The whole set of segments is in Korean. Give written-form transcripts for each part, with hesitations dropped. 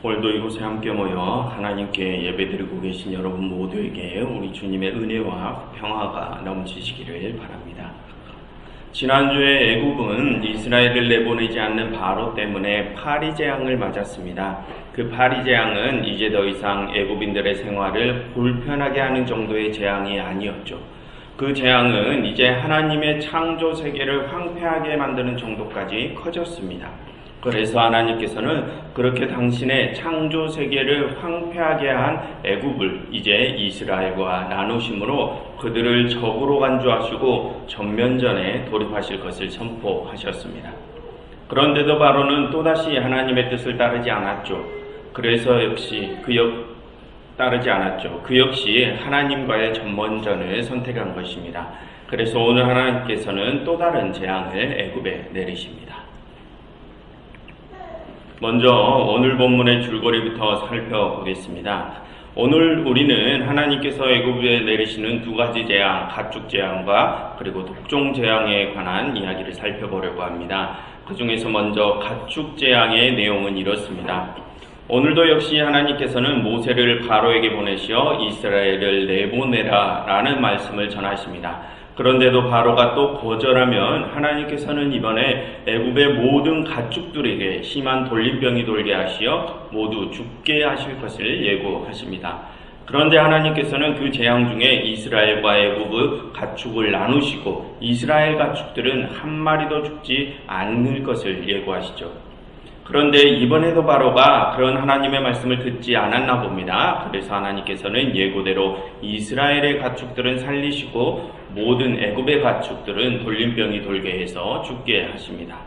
오늘도 이곳에 함께 모여 하나님께 예배드리고 계신 여러분 모두에게 우리 주님의 은혜와 평화가 넘치시기를 바랍니다. 지난주에 애굽은 이스라엘을 내보내지 않는 바로 때문에 파리 재앙을 맞았습니다. 그 파리 재앙은 이제 더 이상 애굽인들의 생활을 불편하게 하는 정도의 재앙이 아니었죠. 그 재앙은 이제 하나님의 창조 세계를 황폐하게 만드는 정도까지 커졌습니다. 그래서 하나님께서는 그렇게 당신의 창조 세계를 황폐하게 한 애굽을 이제 이스라엘과 나누심으로 그들을 적으로 간주하시고 전면전에 돌입하실 것을 선포하셨습니다. 그런데도 바로는 또다시 하나님의 뜻을 따르지 않았죠. 그래서 역시 따르지 않았죠. 그 역시 하나님과의 전면전을 선택한 것입니다. 그래서 오늘 하나님께서는 또 다른 재앙을 애굽에 내리십니다. 먼저 오늘 본문의 줄거리부터 살펴보겠습니다. 오늘 우리는 하나님께서 애굽에 내리시는 두 가지 재앙, 가축 재앙과 그리고 독종 재앙에 관한 이야기를 살펴보려고 합니다. 그 중에서 먼저 가축 재앙의 내용은 이렇습니다. 오늘도 역시 하나님께서는 모세를 바로에게 보내시어 이스라엘을 내보내라 라는 말씀을 전하십니다. 그런데도 바로가 또 거절하면 하나님께서는 이번에 애굽의 모든 가축들에게 심한 돌림병이 돌게 하시어 모두 죽게 하실 것을 예고하십니다. 그런데 하나님께서는 그 재앙 중에 이스라엘과 애굽의 가축을 나누시고 이스라엘 가축들은 한 마리도 죽지 않을 것을 예고하시죠. 그런데 이번에도 바로가 그런 하나님의 말씀을 듣지 않았나 봅니다. 그래서 하나님께서는 예고대로 이스라엘의 가축들은 살리시고 모든 애굽의 가축들은 돌림병이 돌게 해서 죽게 하십니다.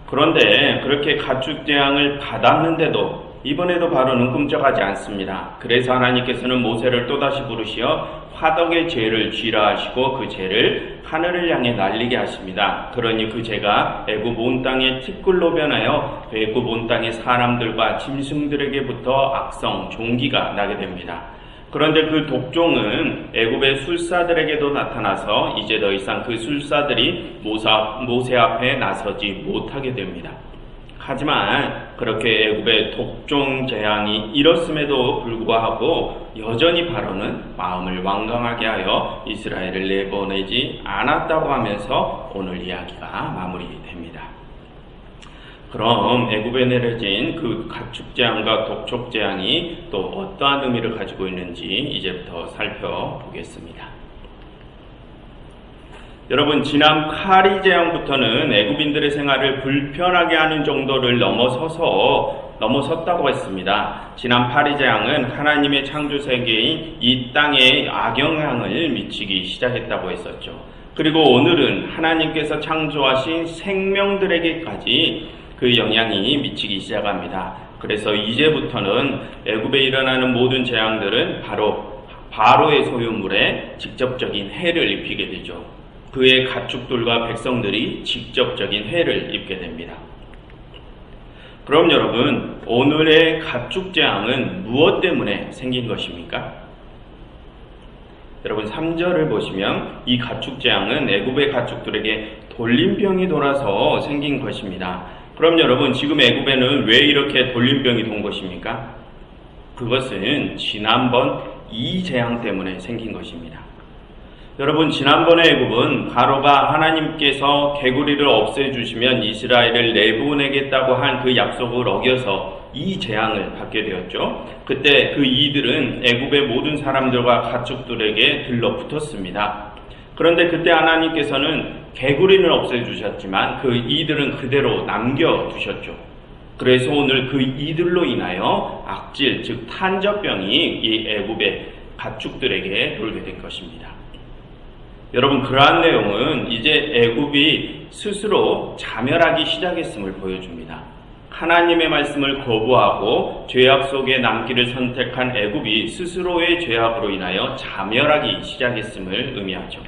그런데 그렇게 가축 재앙을 받았는데도 이번에도 바로는 꿈쩍하지 않습니다. 그래서 하나님께서는 모세를 또다시 부르시어 화덕의 죄를 쥐라 하시고 그 죄를 하늘을 향해 날리게 하십니다. 그러니 그 죄가 애굽 온 땅의 티끌로 변하여 애굽 온 땅의 사람들과 짐승들에게부터 악성 종기가 나게 됩니다. 그런데 그 독종은 애굽의 술사들에게도 나타나서 이제 더 이상 그 술사들이 모세 앞에 나서지 못하게 됩니다. 하지만 그렇게 애굽의 독종 재앙이 일었음에도 불구하고 여전히 바로는 마음을 완강하게 하여 이스라엘을 내보내지 않았다고 하면서 오늘 이야기가 마무리됩니다. 그럼 애굽에 내려진 그 가축 재앙과 독촉 재앙이 또 어떠한 의미를 가지고 있는지 이제부터 살펴보겠습니다. 여러분, 지난 파리 재앙부터는 애굽인들의 생활을 불편하게 하는 정도를 넘어섰다고 했습니다. 지난 파리 재앙은 하나님의 창조 세계인 이 땅에 악영향을 미치기 시작했다고 했었죠. 그리고 오늘은 하나님께서 창조하신 생명들에게까지 그 영향이 미치기 시작합니다. 그래서 이제부터는 애굽에 일어나는 모든 재앙들은 바로의 소유물에 직접적인 해를 입히게 되죠. 그의 가축들과 백성들이 직접적인 해를 입게 됩니다. 그럼 여러분, 오늘의 가축 재앙은 무엇 때문에 생긴 것입니까? 여러분, 3절을 보시면 이 가축 재앙은 애굽의 가축들에게 돌림병이 돌아서 생긴 것입니다. 그럼 여러분, 지금 애굽에는 왜 이렇게 돌림병이 돈 것입니까? 그것은 지난번 이 재앙 때문에 생긴 것입니다. 여러분, 지난번에 애굽은 바로가 하나님께서 개구리를 없애주시면 이스라엘을 내보내겠다고 한 그 약속을 어겨서 이 재앙을 받게 되었죠. 그때 그 이들은 애굽의 모든 사람들과 가축들에게 들러붙었습니다. 그런데 그때 하나님께서는 개구리는 없애주셨지만 그 이들은 그대로 남겨두셨죠. 그래서 오늘 그 이들로 인하여 악질, 즉 탄저병이 이 애굽의 가축들에게 돌게 된 것입니다. 여러분, 그러한 내용은 이제 애굽이 스스로 자멸하기 시작했음을 보여줍니다. 하나님의 말씀을 거부하고 죄악 속에 남기를 선택한 애굽이 스스로의 죄악으로 인하여 자멸하기 시작했음을 의미하죠.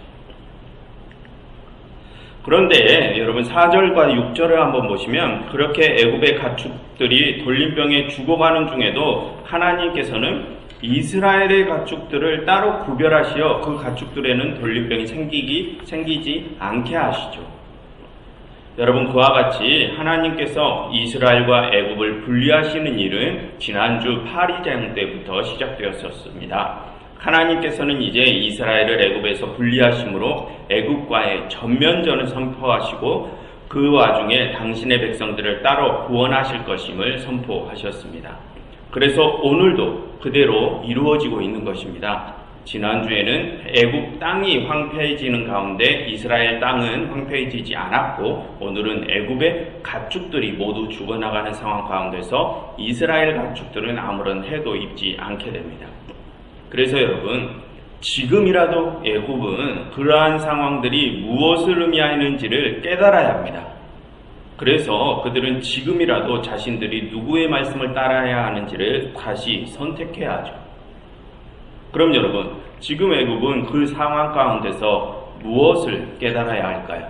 그런데 여러분, 4절과 6절을 한번 보시면 그렇게 애굽의 가축들이 돌림병에 죽어가는 중에도 하나님께서는 이스라엘의 가축들을 따로 구별하시어 그 가축들에는 돌림병이 생기지 않게 하시죠. 여러분, 그와 같이 하나님께서 이스라엘과 애굽을 분리하시는 일은 지난주 파리장 때부터 시작되었었습니다. 하나님께서는 이제 이스라엘을 애굽에서 분리하심으로 애굽과의 전면전을 선포하시고 그 와중에 당신의 백성들을 따로 구원하실 것임을 선포하셨습니다. 그래서 오늘도 그대로 이루어지고 있는 것입니다. 지난주에는 애굽 땅이 황폐해지는 가운데 이스라엘 땅은 황폐해지지 않았고, 오늘은 애굽의 가축들이 모두 죽어나가는 상황 가운데서 이스라엘 가축들은 아무런 해도 입지 않게 됩니다. 그래서 여러분, 지금이라도 애굽은 그러한 상황들이 무엇을 의미하는지를 깨달아야 합니다. 그래서 그들은 지금이라도 자신들이 누구의 말씀을 따라야 하는지를 다시 선택해야 하죠. 그럼 여러분, 지금 애굽은 그 상황 가운데서 무엇을 깨달아야 할까요?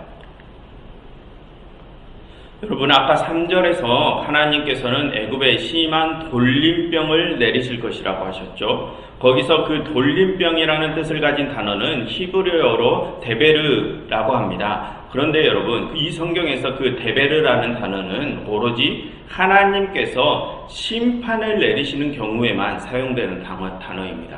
여러분, 아까 3절에서 하나님께서는 애굽에 심한 돌림병을 내리실 것이라고 하셨죠. 거기서 그 돌림병이라는 뜻을 가진 단어는 히브리어로 데베르라고 합니다. 그런데 여러분, 이 성경에서 그 데베르라는 단어는 오로지 하나님께서 심판을 내리시는 경우에만 사용되는 단어입니다.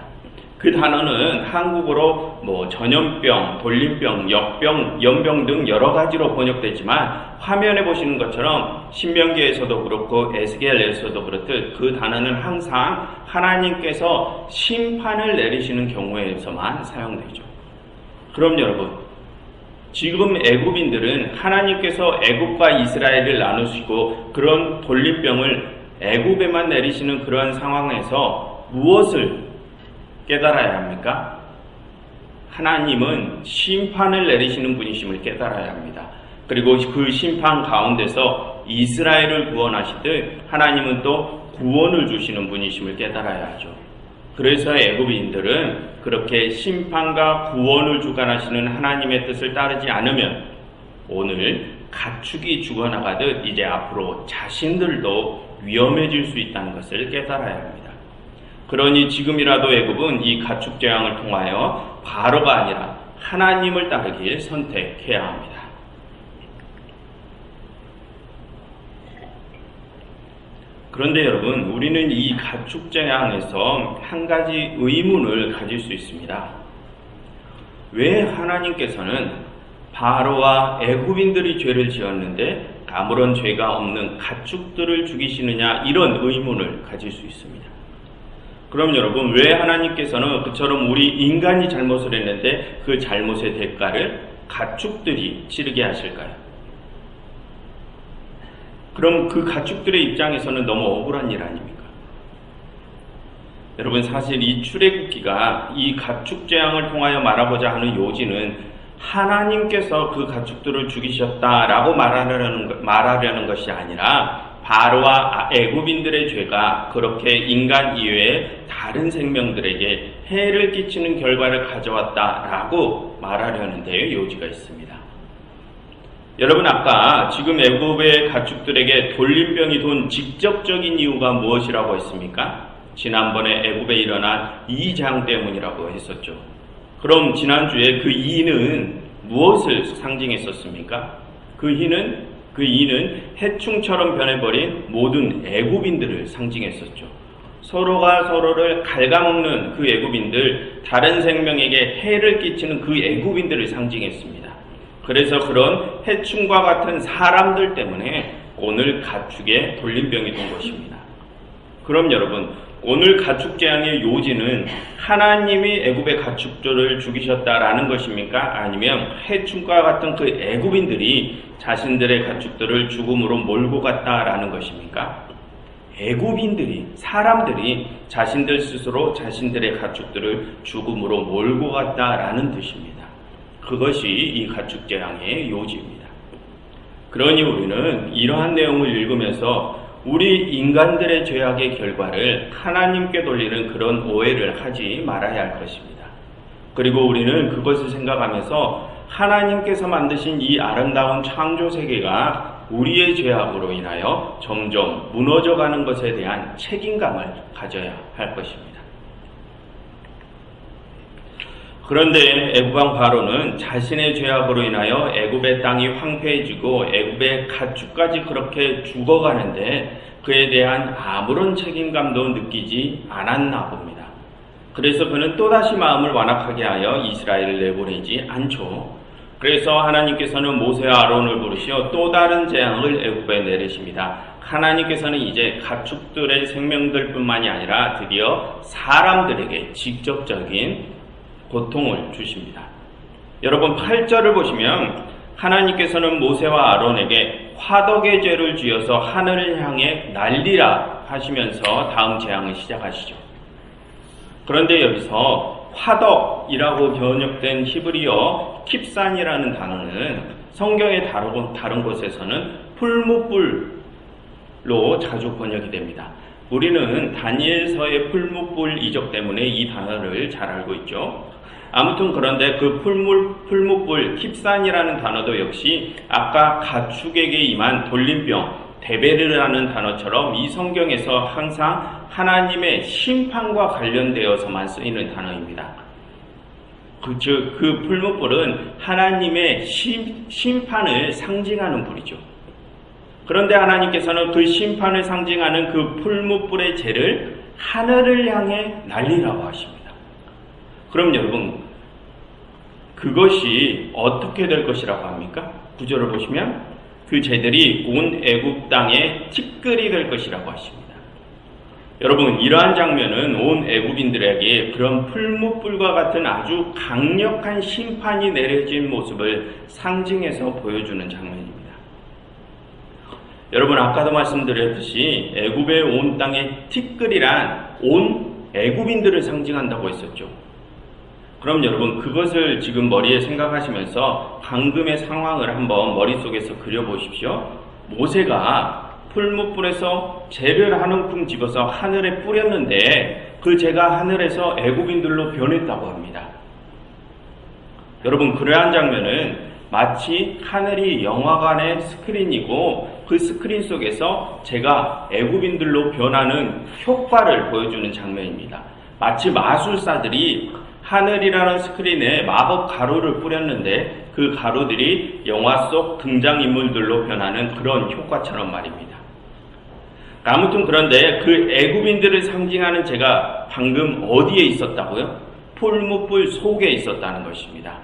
그 단어는 한국어로 전염병, 돌림병, 역병, 연병 등 여러 가지로 번역되지만, 화면에 보시는 것처럼 신명기에서도 그렇고 에스겔에서도 그렇듯 그 단어는 항상 하나님께서 심판을 내리시는 경우에서만 사용되죠. 그럼 여러분, 지금 애굽인들은 하나님께서 애굽과 이스라엘을 나누시고 그런 돌림병을 애굽에만 내리시는 그런 상황에서 무엇을 깨달아야 합니까? 하나님은 심판을 내리시는 분이심을 깨달아야 합니다. 그리고 그 심판 가운데서 이스라엘을 구원하시듯 하나님은 또 구원을 주시는 분이심을 깨달아야 하죠. 그래서 애굽인들은 그렇게 심판과 구원을 주관하시는 하나님의 뜻을 따르지 않으면 오늘 가축이 죽어나가듯 이제 앞으로 자신들도 위험해질 수 있다는 것을 깨달아야 합니다. 그러니 지금이라도 애굽은 이 가축 재앙을 통하여 바로가 아니라 하나님을 따르길 선택해야 합니다. 그런데 여러분, 우리는 이 가축 재앙에서 한 가지 의문을 가질 수 있습니다. 왜 하나님께서는 바로와 애굽인들이 죄를 지었는데 아무런 죄가 없는 가축들을 죽이시느냐, 이런 의문을 가질 수 있습니다. 그럼 여러분, 왜 하나님께서는 그처럼 우리 인간이 잘못을 했는데 그 잘못의 대가를 가축들이 치르게 하실까요? 그럼 그 가축들의 입장에서는 너무 억울한 일 아닙니까? 여러분, 사실 이 출애굽기가 이 가축 재앙을 통하여 말하고자 하는 요지는 하나님께서 그 가축들을 죽이셨다라고 말하려는 것이 아니라 바로와 애굽인들의 죄가 그렇게 인간 이외의 다른 생명들에게 해를 끼치는 결과를 가져왔다라고 말하려는 데에 요지가 있습니다. 여러분, 아까 지금 애굽의 가축들에게 돌림병이 돈 직접적인 이유가 무엇이라고 했습니까? 지난번에 애굽에 일어난 이 재앙 때문이라고 했었죠. 그럼 지난주에 그 이는 무엇을 상징했었습니까? 그 이는 해충처럼 변해버린 모든 애굽인들을 상징했었죠. 서로가 서로를 갉아먹는 그 애굽인들, 다른 생명에게 해를 끼치는 그 애굽인들을 상징했습니다. 그래서 그런 해충과 같은 사람들 때문에 오늘 가축에 돌림병이 된 것입니다. 그럼 여러분, 오늘 가축 재앙의 요지는 하나님이 애굽의 가축들을 죽이셨다라는 것입니까? 아니면 해충과 같은 그 애굽인들이 자신들의 가축들을 죽음으로 몰고 갔다라는 것입니까? 애굽인들이, 사람들이 자신들 스스로 자신들의 가축들을 죽음으로 몰고 갔다라는 뜻입니다. 그것이 이 가축 재앙의 요지입니다. 그러니 우리는 이러한 내용을 읽으면서 우리 인간들의 죄악의 결과를 하나님께 돌리는 그런 오해를 하지 말아야 할 것입니다. 그리고 우리는 그것을 생각하면서 하나님께서 만드신 이 아름다운 창조 세계가 우리의 죄악으로 인하여 점점 무너져가는 것에 대한 책임감을 가져야 할 것입니다. 그런데 애굽 왕 바로는 자신의 죄악으로 인하여 애굽의 땅이 황폐해지고 애굽의 가축까지 그렇게 죽어가는데 그에 대한 아무런 책임감도 느끼지 않았나 봅니다. 그래서 그는 또다시 마음을 완악하게 하여 이스라엘을 내보내지 않죠. 그래서 하나님께서는 모세와 아론을 부르시어 또 다른 재앙을 애굽에 내리십니다. 하나님께서는 이제 가축들의 생명들뿐만이 아니라 드디어 사람들에게 직접적인 고통을 주십니다. 여러분 8절을 보시면 하나님께서는 모세와 아론에게 화덕의 죄를 지어서 하늘을 향해 날리라 하시면서 다음 재앙을 시작하시죠. 그런데 여기서 화덕이라고 번역된 히브리어 킵산이라는 단어는 성경의 다른 곳에서는 풀무불로 자주 번역이 됩니다. 우리는 다니엘서의 풀무불 이적 때문에 이 단어를 잘 알고 있죠. 아무튼 그런데 그 풀무불 킵산이라는 단어도 역시 아까 가축에게 임한 돌림병 데베르라는 단어처럼 이 성경에서 항상 하나님의 심판과 관련되어서만 쓰이는 단어입니다. 그 풀무불은 하나님의 심판을 상징하는 불이죠. 그런데 하나님께서는 그 심판을 상징하는 그 풀무불의 죄를 하늘을 향해 날리라고 하십니다. 그럼 여러분 그것이 어떻게 될 것이라고 합니까? 구절을 보시면 그 죄들이 온 애굽 땅에 티끌이 될 것이라고 하십니다. 여러분 이러한 장면은 온 애굽인들에게 그런 풀무불과 같은 아주 강력한 심판이 내려진 모습을 상징해서 보여주는 장면입니다. 여러분 아까도 말씀드렸듯이 애굽의 온 땅의 티끌이란 온 애굽인들을 상징한다고 했었죠. 그럼 여러분 그것을 지금 머리에 생각하시면서 방금의 상황을 한번 머릿속에서 그려보십시오. 모세가 풀무불에서 재를 한 움큼 집어서 하늘에 뿌렸는데 그 재가 하늘에서 애굽인들로 변했다고 합니다. 여러분 그러한 장면은 마치 하늘이 영화관의 스크린이고 그 스크린 속에서 제가 애굽인들로 변하는 효과를 보여주는 장면입니다. 마치 마술사들이 하늘이라는 스크린에 마법 가루를 뿌렸는데 그 가루들이 영화 속 등장인물들로 변하는 그런 효과처럼 말입니다. 아무튼 그런데 그 애굽인들을 상징하는 제가 방금 어디에 있었다고요? 풀무불 속에 있었다는 것입니다.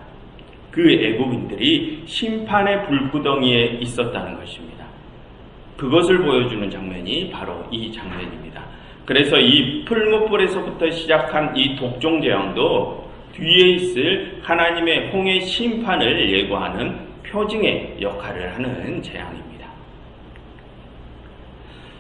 그 애굽인들이 심판의 불구덩이에 있었다는 것입니다. 그것을 보여주는 장면이 바로 이 장면입니다. 그래서 이 풀무불에서부터 시작한 이 독종 재앙도 뒤에 있을 하나님의 홍해 심판을 예고하는 표징의 역할을 하는 재앙입니다.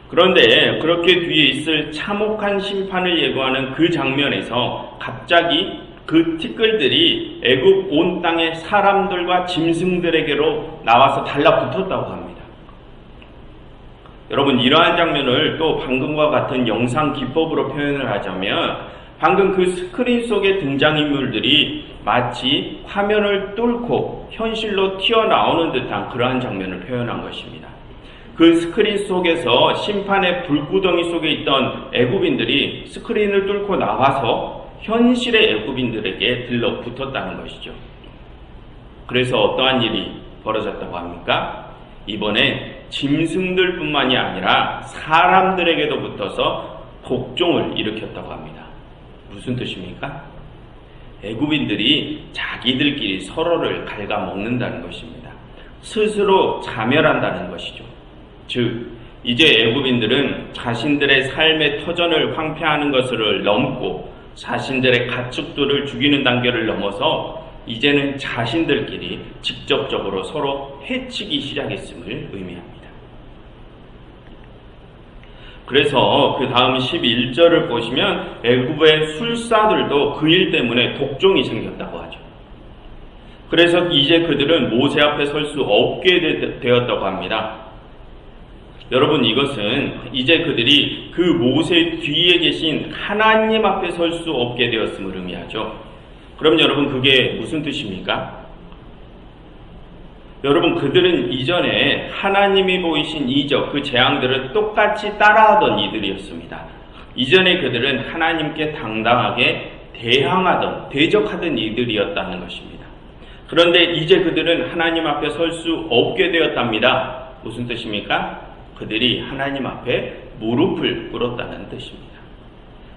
그런데 그렇게 뒤에 있을 참혹한 심판을 예고하는 그 장면에서 갑자기 그 티끌들이 애굽 온 땅의 사람들과 짐승들에게로 나와서 달라붙었다고 합니다. 여러분 이러한 장면을 또 방금과 같은 영상 기법으로 표현을 하자면 방금 그 스크린 속의 등장인물들이 마치 화면을 뚫고 현실로 튀어나오는 듯한 그러한 장면을 표현한 것입니다. 그 스크린 속에서 심판의 불구덩이 속에 있던 애굽인들이 스크린을 뚫고 나와서 현실의 애굽인들에게 들러붙었다는 것이죠. 그래서 어떠한 일이 벌어졌다고 합니까? 이번에 짐승들뿐만이 아니라 사람들에게도 붙어서 복종을 일으켰다고 합니다. 무슨 뜻입니까? 애굽인들이 자기들끼리 서로를 갉아먹는다는 것입니다. 스스로 자멸한다는 것이죠. 즉 이제 애굽인들은 자신들의 삶의 터전을 황폐하는 것을 넘고 자신들의 가축들을 죽이는 단계를 넘어서 이제는 자신들끼리 직접적으로 서로 해치기 시작했음을 의미합니다. 그래서 그 다음 11절을 보시면 애굽의 술사들도 그 일 때문에 독종이 생겼다고 하죠. 그래서 이제 그들은 모세 앞에 설 수 없게 되었다고 합니다. 여러분 이것은 이제 그들이 그 모세 뒤에 계신 하나님 앞에 설 수 없게 되었음을 의미하죠. 그럼 여러분 그게 무슨 뜻입니까? 여러분 그들은 이전에 하나님이 보이신 이적 그 재앙들을 똑같이 따라하던 이들이었습니다. 이전에 그들은 하나님께 당당하게 대적하던 이들이었다는 것입니다. 그런데 이제 그들은 하나님 앞에 설 수 없게 되었답니다. 무슨 뜻입니까? 그들이 하나님 앞에 무릎을 꿇었다는 뜻입니다.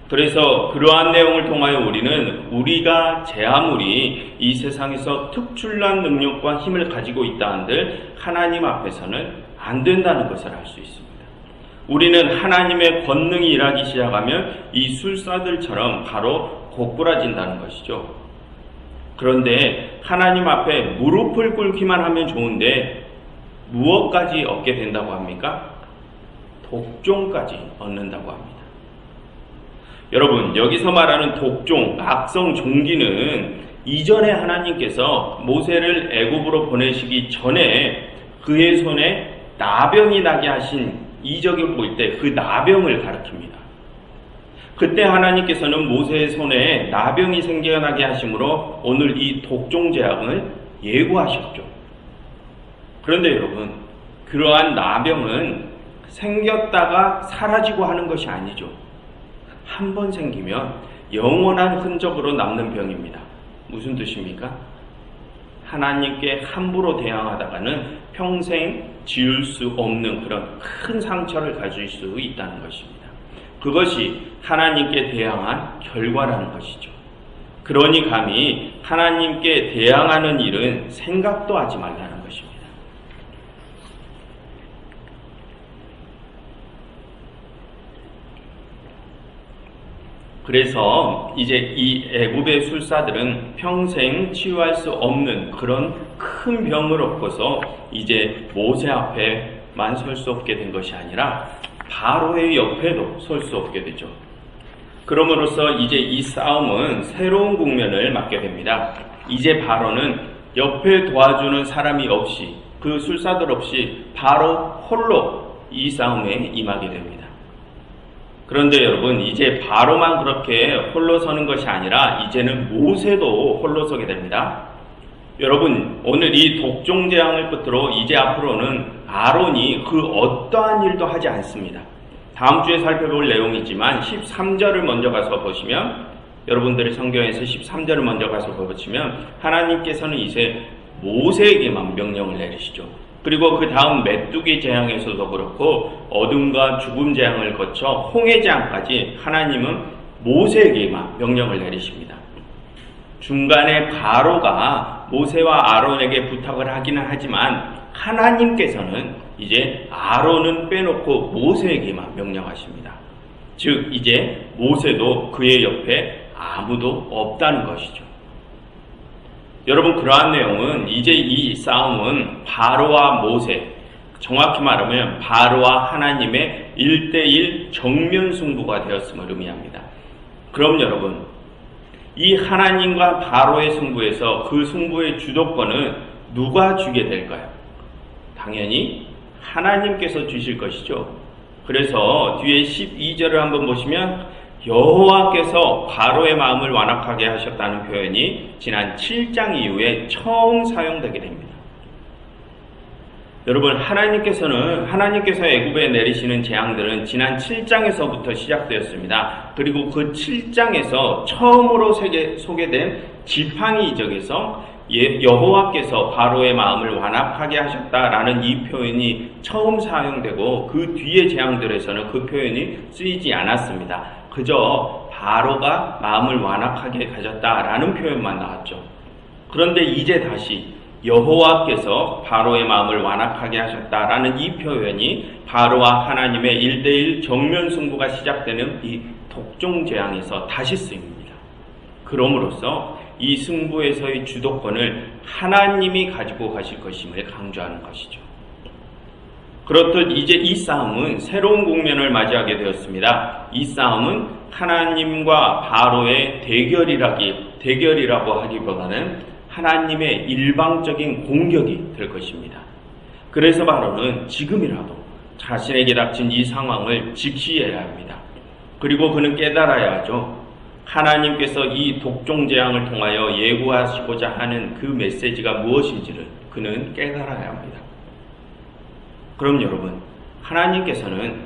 그래서 그러한 내용을 통하여 우리는 우리가 제 아무리 이 세상에서 특출난 능력과 힘을 가지고 있다 한들 하나님 앞에서는 안 된다는 것을 알 수 있습니다. 우리는 하나님의 권능이 일하기 시작하면 이 술사들처럼 바로 고꾸라진다는 것이죠. 그런데 하나님 앞에 무릎을 꿇기만 하면 좋은데 무엇까지 얻게 된다고 합니까? 독종까지 얻는다고 합니다. 여러분, 여기서 말하는 독종, 악성 종기는 이전에 하나님께서 모세를 애굽으로 보내시기 전에 그의 손에 나병이 나게 하신 이적을 볼 때 그 나병을 가리킵니다. 그때 하나님께서는 모세의 손에 나병이 생겨나게 하심으로 오늘 이 독종 재앙을 예고하셨죠. 그런데 여러분, 그러한 나병은 생겼다가 사라지고 하는 것이 아니죠. 한 번 생기면 영원한 흔적으로 남는 병입니다. 무슨 뜻입니까? 하나님께 함부로 대항하다가는 평생 지울 수 없는 그런 큰 상처를 가질 수 있다는 것입니다. 그것이 하나님께 대항한 결과라는 것이죠. 그러니 감히 하나님께 대항하는 일은 생각도 하지 말라는 것입니다. 그래서 이제 이 애굽의 술사들은 평생 치유할 수 없는 그런 큰 병을 얻고서 이제 모세 앞에만 설 수 없게 된 것이 아니라 바로의 옆에도 설 수 없게 되죠. 그럼으로써 이제 이 싸움은 새로운 국면을 맞게 됩니다. 이제 바로는 옆에 도와주는 사람이 없이, 그 술사들 없이 바로 홀로 이 싸움에 임하게 됩니다. 그런데 여러분, 이제 바로만 그렇게 홀로 서는 것이 아니라 이제는 모세도 홀로 서게 됩니다. 여러분, 오늘 이 독종 재앙을 끝으로 이제 앞으로는 아론이 그 어떠한 일도 하지 않습니다. 다음 주에 살펴볼 내용이지만 13절을 먼저 가서 보시면, 여러분들의 성경에서 13절을 먼저 가서 보시면 하나님께서는 이제 모세에게만 명령을 내리시죠. 그리고 그 다음 메뚜기 재앙에서도 그렇고 어둠과 죽음 재앙을 거쳐 홍해 재앙까지 하나님은 모세에게만 명령을 내리십니다. 중간에 바로가 모세와 아론에게 부탁을 하기는 하지만 하나님께서는 이제 아론은 빼놓고 모세에게만 명령하십니다. 즉 이제 모세도 그의 옆에 아무도 없다는 것이죠. 여러분, 그러한 내용은 이제 이 싸움은 바로와 모세, 정확히 말하면 바로와 하나님의 1대1 정면 승부가 되었음을 의미합니다. 그럼 여러분, 이 하나님과 바로의 승부에서 그 승부의 주도권은 누가 주게 될까요? 당연히 하나님께서 주실 것이죠. 그래서 뒤에 12절을 한번 보시면 여호와께서 바로의 마음을 완악하게 하셨다는 표현이 지난 7장 이후에 처음 사용되게 됩니다. 여러분, 하나님께서 애굽에 내리시는 재앙들은 지난 7장에서부터 시작되었습니다. 그리고 그 7장에서 처음으로 소개된 지팡이 이적에서 여호와께서 바로의 마음을 완악하게 하셨다라는 이 표현이 처음 사용되고 그 뒤의 재앙들에서는 그 표현이 쓰이지 않았습니다. 그저 바로가 마음을 완악하게 가졌다라는 표현만 나왔죠. 그런데 이제 다시 여호와께서 바로의 마음을 완악하게 하셨다라는 이 표현이 바로와 하나님의 1대1 정면 승부가 시작되는 이 독종 재앙에서 다시 쓰입니다. 그럼으로써 이 승부에서의 주도권을 하나님이 가지고 가실 것임을 강조하는 것이죠. 그렇듯 이제 이 싸움은 새로운 국면을 맞이하게 되었습니다. 이 싸움은 하나님과 바로의 대결이라고 하기보다는 하나님의 일방적인 공격이 될 것입니다. 그래서 바로는 지금이라도 자신에게 닥친 이 상황을 직시해야 합니다. 그리고 그는 깨달아야 하죠. 하나님께서 이 독종 재앙을 통하여 예고하시고자 하는 그 메시지가 무엇인지를 그는 깨달아야 합니다. 그럼 여러분, 하나님께서는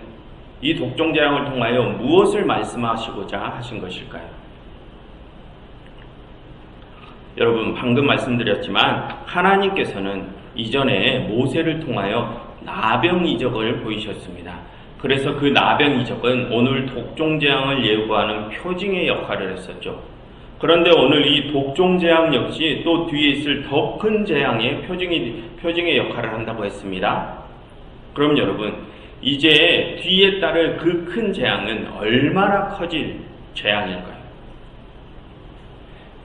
이 독종 재앙을 통하여 무엇을 말씀하시고자 하신 것일까요? 여러분 방금 말씀드렸지만 하나님께서는 이전에 모세를 통하여 나병 이적을 보이셨습니다. 그래서 그 나병 이적은 오늘 독종재앙을 예고하는 표징의 역할을 했었죠. 그런데 오늘 이 독종재앙 역시 또 뒤에 있을 더 큰 재앙의 표징의 역할을 한다고 했습니다. 그럼 여러분 이제 뒤에 따를 그 큰 재앙은 얼마나 커질 재앙일까요?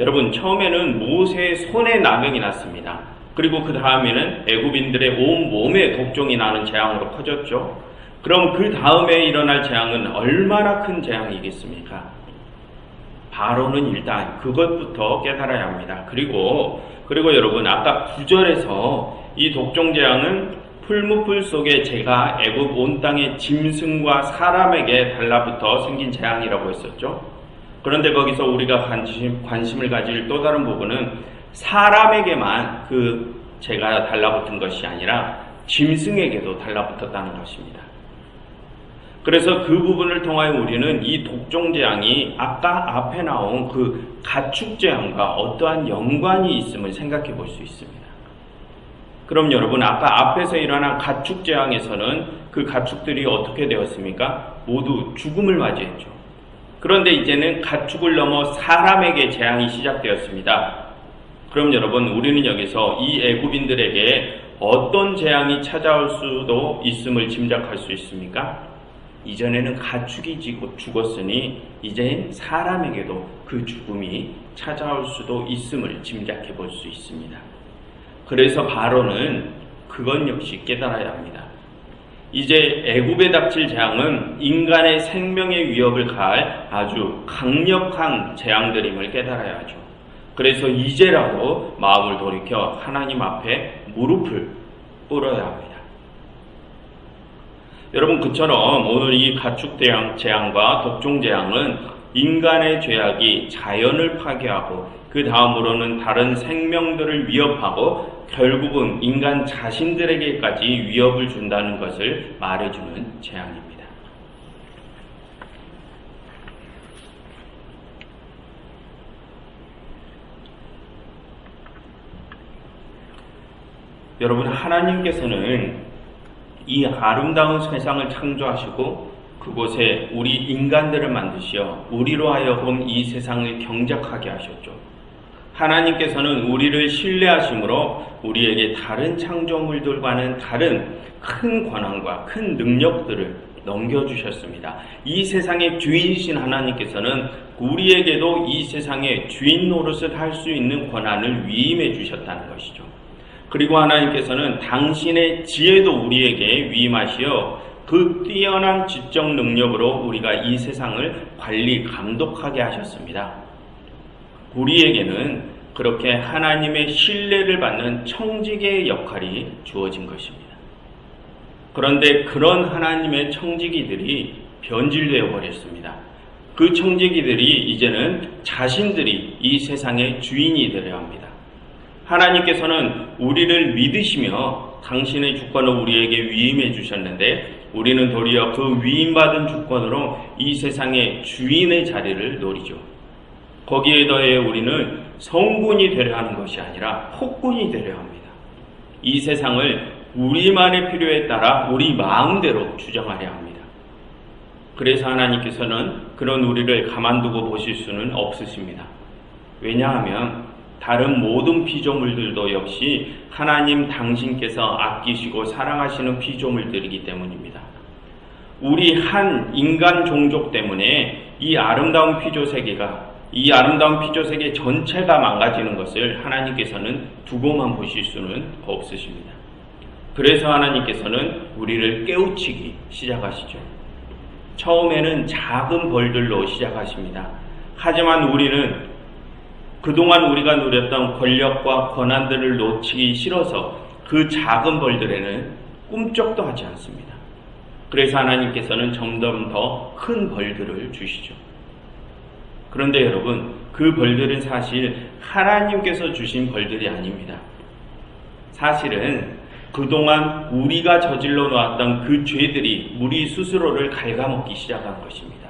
여러분 처음에는 모세의 손에 나병이 났습니다. 그리고 그 다음에는 애굽인들의 온 몸에 독종이 나는 재앙으로 커졌죠. 그럼 그 다음에 일어날 재앙은 얼마나 큰 재앙이겠습니까? 바로는 일단 그것부터 깨달아야 합니다. 그리고 여러분 아까 9절에서 이 독종재앙은 풀무풀 속에 제가 애굽 온 땅의 짐승과 사람에게 달라붙어 생긴 재앙이라고 했었죠. 그런데 거기서 우리가 관심을 가질 또 다른 부분은 사람에게만 그 제가 달라붙은 것이 아니라 짐승에게도 달라붙었다는 것입니다. 그래서 그 부분을 통하여 우리는 이 독종재앙이 아까 앞에 나온 그 가축재앙과 어떠한 연관이 있음을 생각해 볼 수 있습니다. 그럼 여러분 아까 앞에서 일어난 가축재앙에서는 그 가축들이 어떻게 되었습니까? 모두 죽음을 맞이했죠. 그런데 이제는 가축을 넘어 사람에게 재앙이 시작되었습니다. 그럼 여러분 우리는 여기서 이 애굽인들에게 어떤 재앙이 찾아올 수도 있음을 짐작할 수 있습니까? 이전에는 가축이 죽었으니 이제 사람에게도 그 죽음이 찾아올 수도 있음을 짐작해 볼 수 있습니다. 그래서 바로는 그것 역시 깨달아야 합니다. 이제 애굽에 닥칠 재앙은 인간의 생명의 위협을 가할 아주 강력한 재앙들임을 깨달아야 하죠. 그래서 이제라도 마음을 돌이켜 하나님 앞에 무릎을 꿇어야 합니다. 여러분 그처럼 오늘 이 가축재앙과 독종재앙은 인간의 죄악이 자연을 파괴하고 그 다음으로는 다른 생명들을 위협하고 결국은 인간 자신들에게까지 위협을 준다는 것을 말해주는 재앙입니다. 여러분 하나님께서는 이 아름다운 세상을 창조하시고 그곳에 우리 인간들을 만드시어 우리로 하여금 이 세상을 경작하게 하셨죠. 하나님께서는 우리를 신뢰하심으로 우리에게 다른 창조물들과는 다른 큰 권한과 큰 능력들을 넘겨주셨습니다. 이 세상의 주인이신 하나님께서는 우리에게도 이 세상의 주인 노릇을 할 수 있는 권한을 위임해 주셨다는 것이죠. 그리고 하나님께서는 당신의 지혜도 우리에게 위임하시어 그 뛰어난 지적 능력으로 우리가 이 세상을 관리, 감독하게 하셨습니다. 우리에게는 그렇게 하나님의 신뢰를 받는 청지기의 역할이 주어진 것입니다. 그런데 그런 하나님의 청지기들이 변질되어 버렸습니다. 그 청지기들이 이제는 자신들이 이 세상의 주인이 되려 합니다. 하나님께서는 우리를 믿으시며 당신의 주권을 우리에게 위임해 주셨는데 우리는 도리어 그 위임받은 주권으로 이 세상의 주인의 자리를 노리죠. 거기에 더해 우리는 성군이 되려 하는 것이 아니라 폭군이 되려 합니다. 이 세상을 우리만의 필요에 따라 우리 마음대로 주장하려 합니다. 그래서 하나님께서는 그런 우리를 가만두고 보실 수는 없으십니다. 왜냐하면 다른 모든 피조물들도 역시 하나님 당신께서 아끼시고 사랑하시는 피조물들이기 때문입니다. 우리 한 인간 종족 때문에 이 아름다운 피조세계 전체가 망가지는 것을 하나님께서는 두고만 보실 수는 없으십니다. 그래서 하나님께서는 우리를 깨우치기 시작하시죠. 처음에는 작은 벌들로 시작하십니다. 하지만 우리는 그동안 우리가 누렸던 권력과 권한들을 놓치기 싫어서 그 작은 벌들에는 꿈쩍도 하지 않습니다. 그래서 하나님께서는 점점 더 큰 벌들을 주시죠. 그런데 여러분, 그 벌들은 사실 하나님께서 주신 벌들이 아닙니다. 사실은 그동안 우리가 저질러 놓았던 그 죄들이 우리 스스로를 갉아먹기 시작한 것입니다.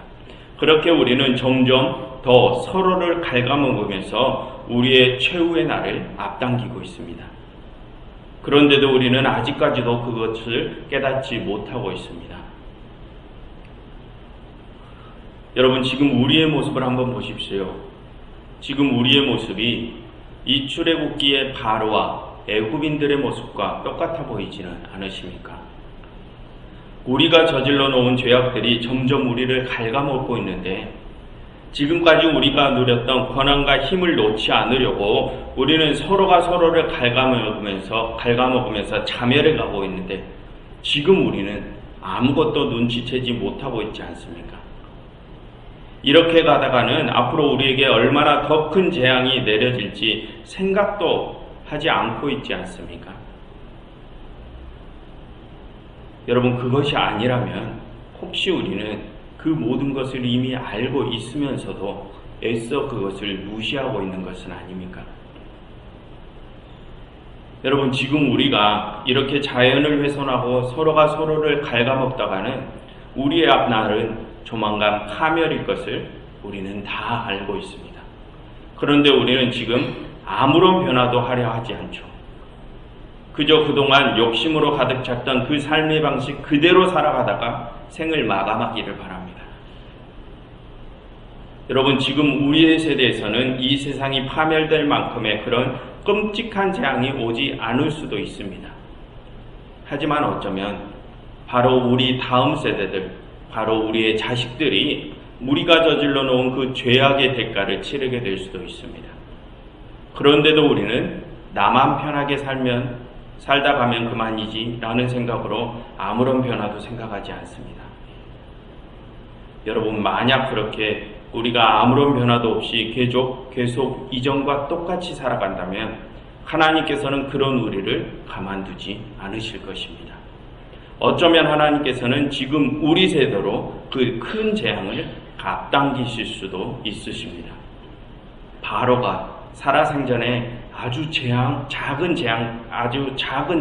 그렇게 우리는 점점 더 서로를 갉아먹으면서 우리의 최후의 날을 앞당기고 있습니다. 그런데도 우리는 아직까지도 그것을 깨닫지 못하고 있습니다. 여러분, 지금 우리의 모습을 한번 보십시오. 지금 우리의 모습이 이 출애굽기의 바로와 애굽인들의 모습과 똑같아 보이지는 않으십니까? 우리가 저질러 놓은 죄악들이 점점 우리를 갉아먹고 있는데, 지금까지 우리가 누렸던 권한과 힘을 놓지 않으려고 우리는 서로가 서로를 갉아먹으면서 자멸해 가고 있는데, 지금 우리는 아무것도 눈치채지 못하고 있지 않습니까? 이렇게 가다가는 앞으로 우리에게 얼마나 더 큰 재앙이 내려질지 생각도 하지 않고 있지 않습니까? 여러분, 그것이 아니라면 혹시 우리는 그 모든 것을 이미 알고 있으면서도 애써 그것을 무시하고 있는 것은 아닙니까? 여러분, 지금 우리가 이렇게 자연을 훼손하고 서로가 서로를 갉아먹다가는 우리의 앞날은 조만간 파멸일 것을 우리는 다 알고 있습니다. 그런데 우리는 지금 아무런 변화도 하려 하지 않죠. 그저 그동안 욕심으로 가득 찼던 그 삶의 방식 그대로 살아가다가 생을 마감하기를 바랍니다. 여러분, 지금 우리의 세대에서는 이 세상이 파멸될 만큼의 그런 끔찍한 재앙이 오지 않을 수도 있습니다. 하지만 어쩌면 바로 우리 다음 세대들, 바로 우리의 자식들이 우리가 저질러 놓은 그 죄악의 대가를 치르게 될 수도 있습니다. 그런데도 우리는 나만 편하게 살다 가면 그만이지 라는 생각으로 아무런 변화도 생각하지 않습니다. 여러분, 만약 그렇게 우리가 아무런 변화도 없이 계속 이전과 똑같이 살아간다면 하나님께서는 그런 우리를 가만두지 않으실 것입니다. 어쩌면 하나님께서는 지금 우리 세대로 그 큰 재앙을 앞당기실 수도 있으십니다. 바로가 살아생전에 아주 작은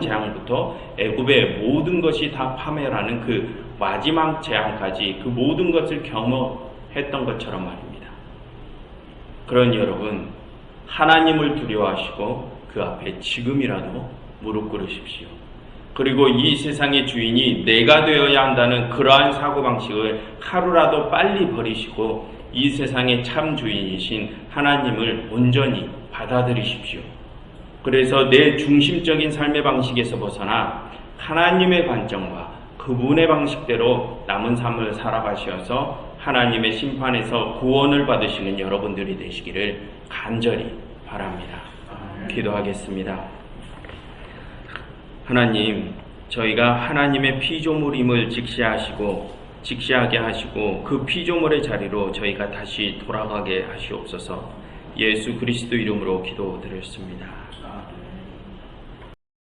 재앙부터 애굽의 모든 것이 다 파멸하는 그 마지막 재앙까지 그 모든 것을 경험했던 것처럼 말입니다. 그러니 여러분, 하나님을 두려워하시고 그 앞에 지금이라도 무릎 꿇으십시오. 그리고 이 세상의 주인이 내가 되어야 한다는 그러한 사고방식을 하루라도 빨리 버리시고 이 세상의 참 주인이신 하나님을 온전히 받아들이십시오. 그래서 내 중심적인 삶의 방식에서 벗어나 하나님의 관점과 그분의 방식대로 남은 삶을 살아가셔서 하나님의 심판에서 구원을 받으시는 여러분들이 되시기를 간절히 바랍니다. 기도하겠습니다. 하나님, 저희가 하나님의 피조물임을 직시하게 하시고 그 피조물의 자리로 저희가 다시 돌아가게 하시옵소서. 예수 그리스도 이름으로 기도드렸습니다.